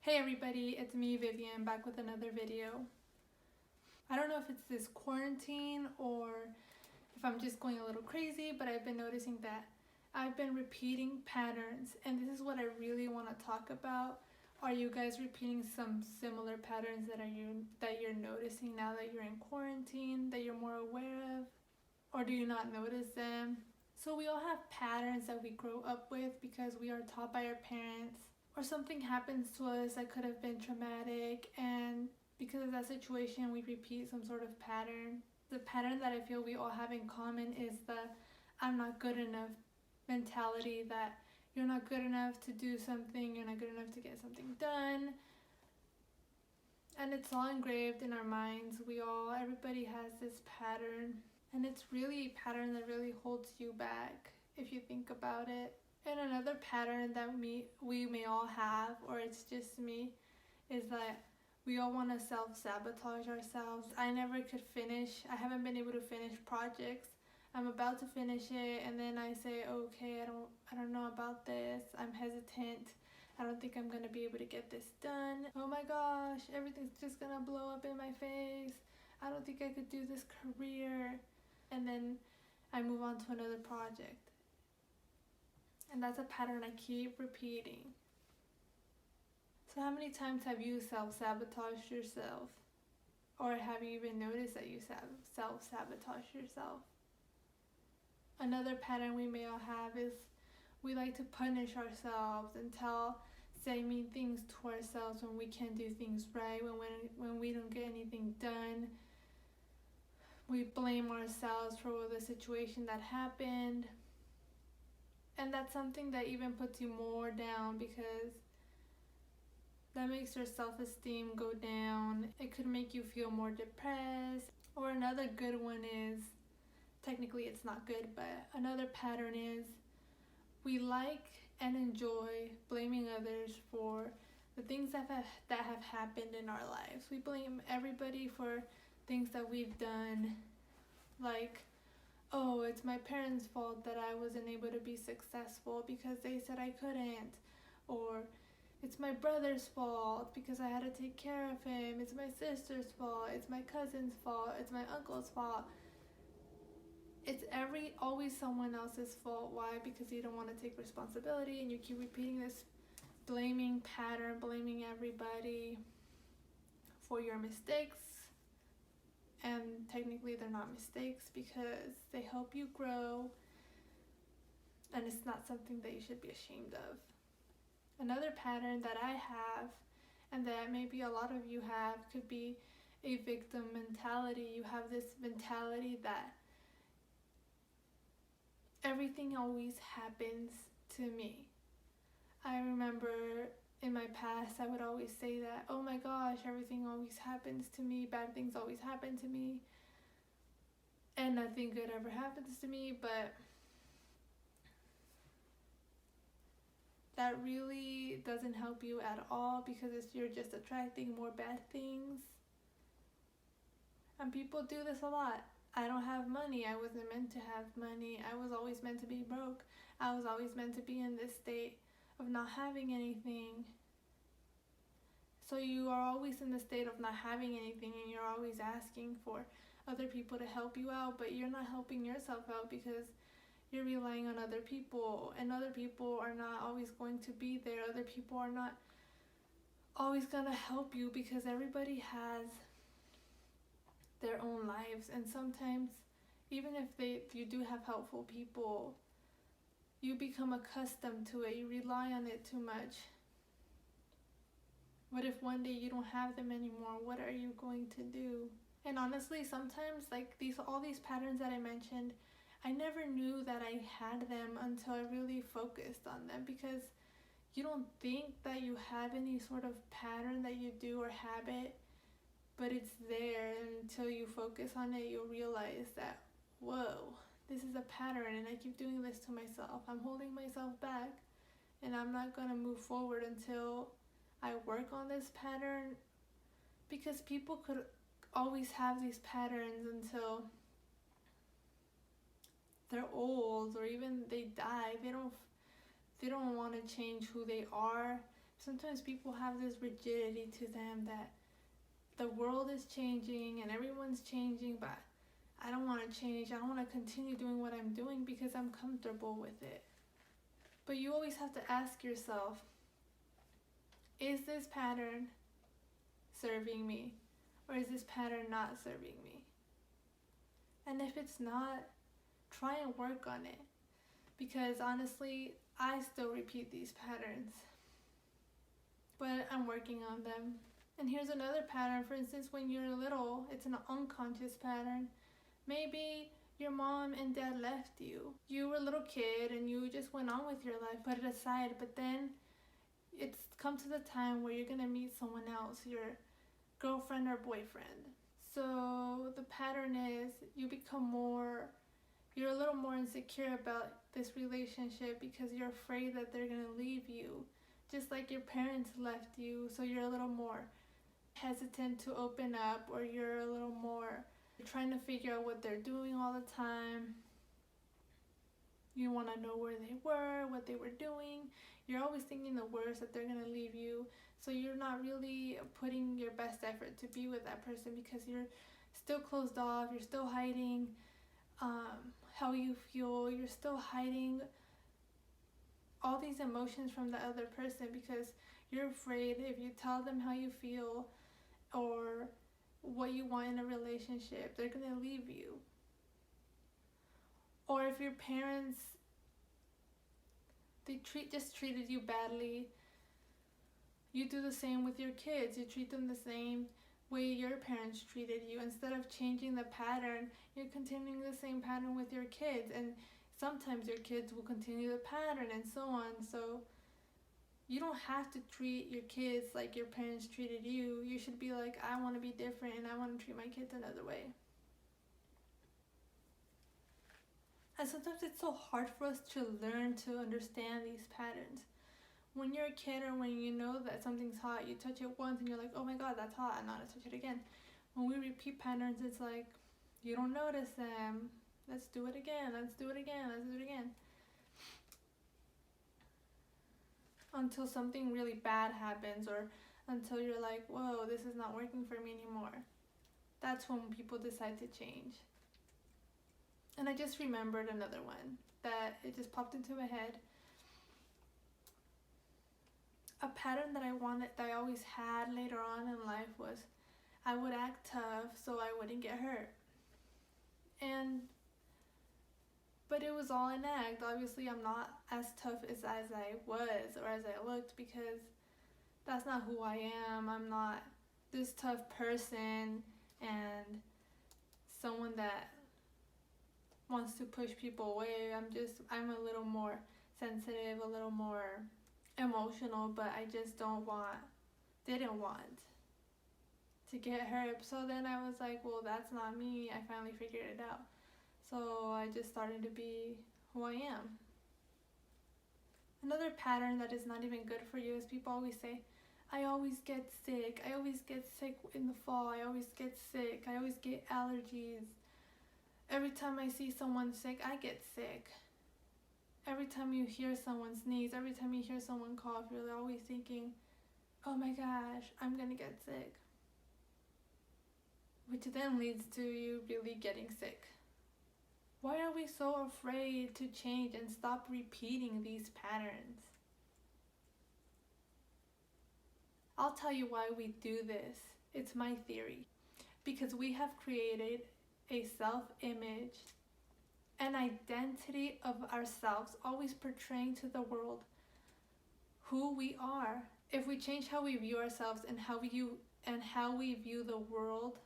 Hey everybody, it's me Vivian back with another video. I don't know if it's this quarantine or if I'm just going a little crazy, but I've been noticing that I've been repeating patterns, and this is what I really want to talk about. Are you guys repeating some similar patterns that you're noticing now that you're in quarantine, that you're more aware of, or do you not notice them? So we all have patterns that we grow up with because we are taught by our parents, or something happens to us that could have been traumatic, and because of that situation we repeat some sort of pattern. The pattern that I feel we all have in common is the I'm not good enough mentality, that you're not good enough to do something, you're not good enough to get something done. And it's all engraved in our minds. Everybody has this pattern, and it's really a pattern that really holds you back if you think about it. And another pattern that we may all have, or it's just me, is that we all want to self-sabotage ourselves. I haven't been able to finish projects. I'm about to finish it and then I say, okay, I don't know about this. I'm hesitant. I don't think I'm going to be able to get this done. Oh my gosh, everything's just going to blow up in my face. I don't think I could do this career. And then I move on to another project. And that's a pattern I keep repeating. So how many times have you self-sabotaged yourself? Or have you even noticed that you self-sabotage yourself? Another pattern we may all have is we like to punish ourselves and say mean things to ourselves when we can't do things right, when we don't get anything done. We blame ourselves for the situation that happened. And that's something that even puts you more down, because that makes your self-esteem go down. It could make you feel more depressed. Or another good one is, technically it's not good, but another pattern is we like and enjoy blaming others for the things that have happened in our lives. We blame everybody for things that we've done, like, oh, it's my parents' fault that I wasn't able to be successful because they said I couldn't. Or it's my brother's fault because I had to take care of him. It's my sister's fault. It's my cousin's fault. It's my uncle's fault. It's always someone else's fault. Why? Because you don't want to take responsibility, and you keep repeating this blaming pattern, blaming everybody for your mistakes. And technically they're not mistakes because they help you grow, and it's not something that you should be ashamed of. Another pattern that I have, and that maybe a lot of you have, could be a victim mentality. You have this mentality that everything always happens to me. I remember in my past I would always say that, oh my gosh, everything always happens to me, bad things always happen to me, and nothing good ever happens to me. But that really doesn't help you at all, because you're just attracting more bad things. And people do this a lot. I don't have money. I wasn't meant to have money. I was always meant to be broke. I was always meant to be in this state of not having anything. So you are always in the state of not having anything, and you're always asking for other people to help you out, but you're not helping yourself out because you're relying on other people, and other people are not always going to be there. Other people are not always going to help you, because everybody has their own lives. And sometimes, even if you do have helpful people, you become accustomed to it. You rely on it too much. What if one day you don't have them anymore? What are you going to do? And honestly, sometimes, like all these patterns that I mentioned, I never knew that I had them until I really focused on them, because you don't think that you have any sort of pattern that you do or habit, but it's there, and until you focus on it, you'll realize that, whoa, this is a pattern, and I keep doing this to myself. I'm holding myself back, and I'm not going to move forward until I work on this pattern, because people could always have these patterns until they're old, or even they die. They don't want to change who they are Sometimes people have this rigidity to them that the world is changing and everyone's changing, but I don't want to change. I don't want to continue doing what I'm doing because I'm comfortable with it. But you always have to ask yourself, is this pattern serving me? Or is this pattern not serving me? And if it's not, try and work on it. Because honestly, I still repeat these patterns. But I'm working on them. And here's another pattern. For instance, when you're little, it's an unconscious pattern. Maybe your mom and dad left you. You were a little kid and you just went on with your life, put it aside. But then it's come to the time where you're going to meet someone else, your girlfriend or boyfriend. So the pattern is you're a little more insecure about this relationship because you're afraid that they're going to leave you. Just like your parents left you, so you're a little more hesitant to open up, or you're a little more trying to figure out what they're doing all the time. You want to know where they were, what they were doing. You're always thinking the worst, that they're going to leave you. So you're not really putting your best effort to be with that person because you're still closed off. You're still hiding how you feel. You're still hiding all these emotions from the other person because you're afraid if you tell them how you feel or what you want in a relationship, they're going to leave you. Or if your parents, just treated you badly, you do the same with your kids. You treat them the same way your parents treated you. Instead of changing the pattern, you're continuing the same pattern with your kids. And sometimes your kids will continue the pattern and so on. So you don't have to treat your kids like your parents treated you. You should be like, I want to be different and I want to treat my kids another way. And sometimes it's so hard for us to learn to understand these patterns. When you're a kid or when you know that something's hot, you touch it once and you're like, oh my god, that's hot, and not to touch it again. When we repeat patterns, it's like, you don't notice them. Let's do it again, let's do it again, let's do it again. Until something really bad happens, or until you're like, whoa, this is not working for me anymore. That's when people decide to change. And I just remembered another one that it just popped into my head. A pattern that I always had later on in life was I would act tough so I wouldn't get hurt. But it was all an act. Obviously, I'm not as tough as I was or as I looked because that's not who I am. I'm not this tough person and someone that wants to push people away. I'm a little more sensitive, a little more emotional, but I just didn't want to get hurt. So then I was like, well, that's not me. I finally figured it out. So I just started to be who I am. Another pattern that is not even good for you is people always say, I always get sick. I always get sick in the fall. I always get sick. I always get allergies. Every time I see someone sick, I get sick. Every time you hear someone sneeze, every time you hear someone cough, you're always thinking, oh my gosh, I'm gonna get sick. Which then leads to you really getting sick. Why are we so afraid to change and stop repeating these patterns? I'll tell you why we do this. It's my theory. Because we have created a self-image, an identity of ourselves, always portraying to the world who we are. If we change how we view ourselves and how we view the world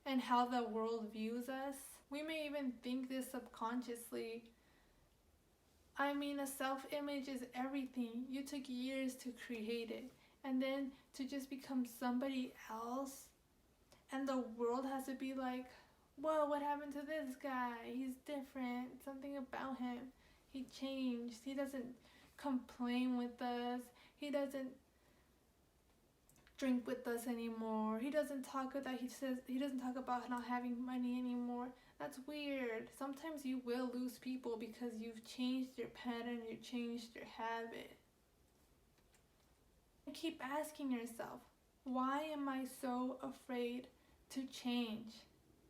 and how the world views us, we may even think this subconsciously. I mean, a self-image is everything. You took years to create it, and then to just become somebody else, and the world has to be like, whoa, what happened to this guy? He's different. Something about him. He changed. He doesn't complain with us. He doesn't drink with us anymore. He doesn't talk about not having money anymore. That's weird. Sometimes you will lose people because you've changed your pattern, you changed your habit. Keep asking yourself, why am I so afraid to change?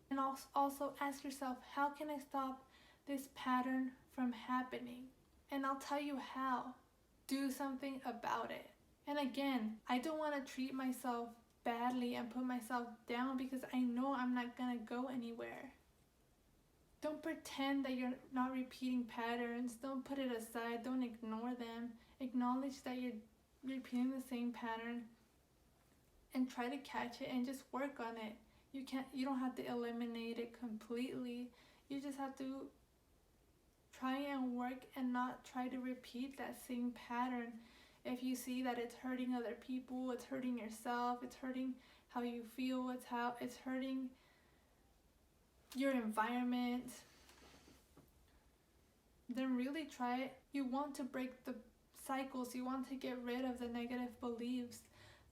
And also ask yourself, how can I stop this pattern from happening? And I'll tell you how. Do something about it. And again, I don't want to treat myself badly and put myself down because I know I'm not going to go anywhere. Don't pretend that you're not repeating patterns. Don't put it aside. Don't ignore them. Acknowledge that you're repeating the same pattern and try to catch it and just work on it. You don't have to eliminate it completely. You just have to try and work and not try to repeat that same pattern. If you see that it's hurting other people, it's hurting yourself, it's hurting how you feel, it's hurting your environment, then really try it. You want to break the cycles. You want to get rid of the negative beliefs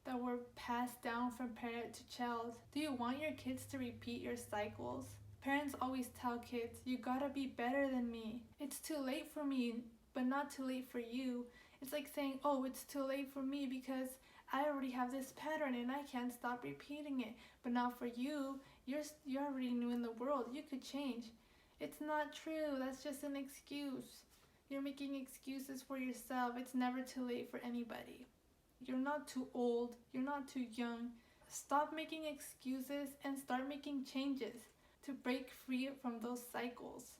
that were passed down from parent to child. Do you want your kids to repeat your cycles? Parents always tell kids, you gotta be better than me. It's too late for me, but not too late for you. It's like saying, oh, it's too late for me because I already have this pattern and I can't stop repeating it. But not for you. You're already new in the world. You could change. It's not true. That's just an excuse. You're making excuses for yourself. It's never too late for anybody. You're not too old. You're not too young. Stop making excuses and start making changes to break free from those cycles.